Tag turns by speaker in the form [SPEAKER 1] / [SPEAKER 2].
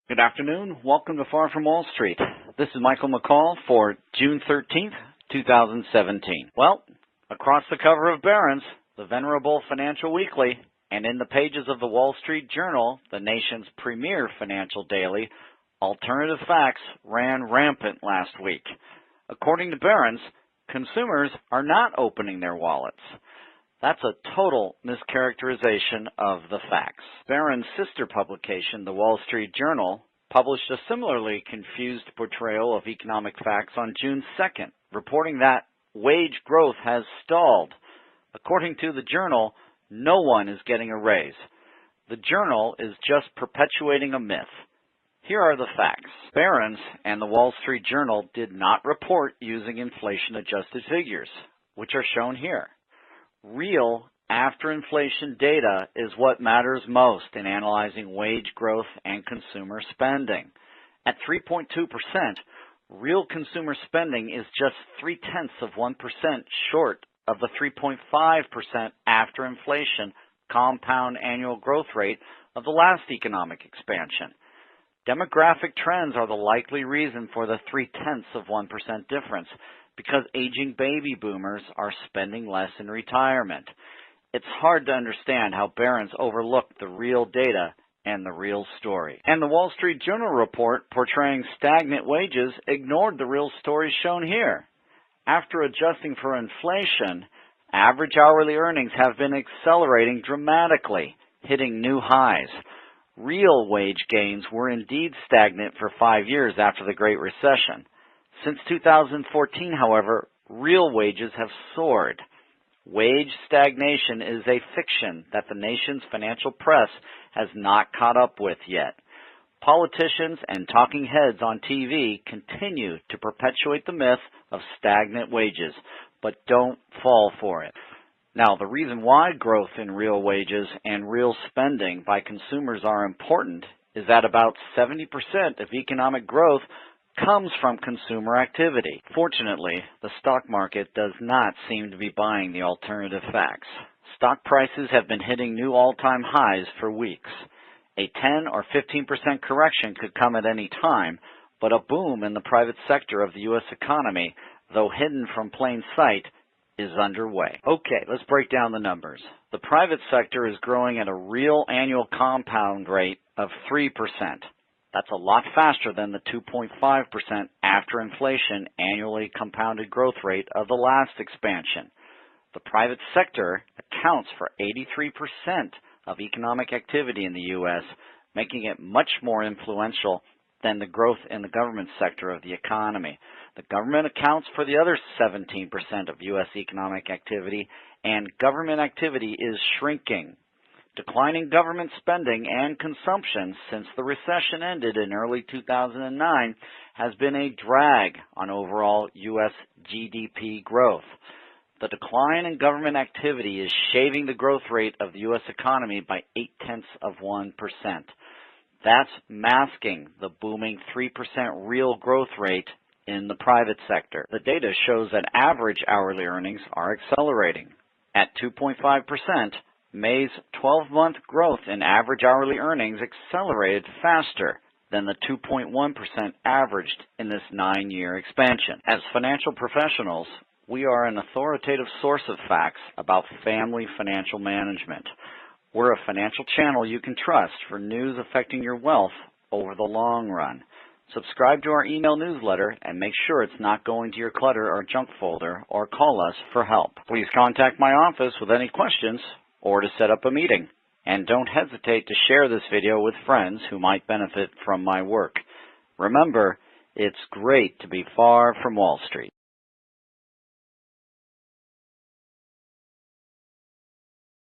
[SPEAKER 1] Good afternoon. Welcome to Far From Wall Street. This is Michael McCall for June 13th, 2017. Well, across the cover of Barron's, the venerable Financial Weekly, and in the pages of the Wall Street Journal, the nation's premier financial daily, alternative facts ran rampant last week. According to Barron's, consumers are not opening their wallets. That's a total mischaracterization of the facts. Barron's sister publication, the Wall Street Journal, published a similarly confused portrayal of economic facts on June 2nd, reporting that wage growth has stalled. According to the Journal, no one is getting a raise. The Journal is just perpetuating a myth. Here are the facts. Barron's and the Wall Street Journal did not report using inflation-adjusted figures, which are shown here. Real after-inflation data is what matters most in analyzing wage growth and consumer spending. At 3.2%, real consumer spending is just 0.3% short of the 3.5% after-inflation compound annual growth rate of the last economic expansion. Demographic trends are the likely reason for the 0.3% difference, because aging baby boomers are spending less in retirement. It's hard to understand how Barron's overlooked the real data and the real story. And the Wall Street Journal report portraying stagnant wages ignored the real story shown here. After adjusting for inflation, average hourly earnings have been accelerating dramatically, hitting new highs. Real wage gains were indeed stagnant for 5 years after the Great Recession. Since 2014, however, real wages have soared. Wage stagnation is a fiction that the nation's financial press has not caught up with yet. Politicians and talking heads on TV continue to perpetuate the myth of stagnant wages, but don't fall for it. Now, the reason why growth in real wages and real spending by consumers are important is that about 70% of economic growth comes from consumer activity. Fortunately, the stock market does not seem to be buying the alternative facts. Stock prices have been hitting new all-time highs for weeks. A 10 or 15% correction could come at any time, but a boom in the private sector of the U.S. economy, though hidden from plain sight, is underway. Okay, let's break down the numbers. The private sector is growing at a real annual compound rate of 3%. That's a lot faster than the 2.5% after inflation annually compounded growth rate of the last expansion. The private sector accounts for 83% of economic activity in the U.S., making it much more influential than the growth in the government sector of the economy. The government accounts for the other 17% of U.S. economic activity, and government activity is shrinking. Declining government spending and consumption since the recession ended in early 2009 has been a drag on overall U.S. GDP growth. The decline in government activity is shaving the growth rate of the U.S. economy by 0.8%. That's masking the booming 3% real growth rate in the private sector. The data shows that average hourly earnings are accelerating. At 2.5%, May's 12-month growth in average hourly earnings accelerated faster than the 2.1% averaged in this 9-year expansion. As financial professionals, we are an authoritative source of facts about family financial management. We're a financial channel you can trust for news affecting your wealth over the long run. Subscribe to our email newsletter and make sure it's not going to your clutter or junk folder, or call us for help. Please contact my office with any questions or to set up a meeting. And don't hesitate to share this video with friends who might benefit from my work. Remember, it's great to be far from Wall Street.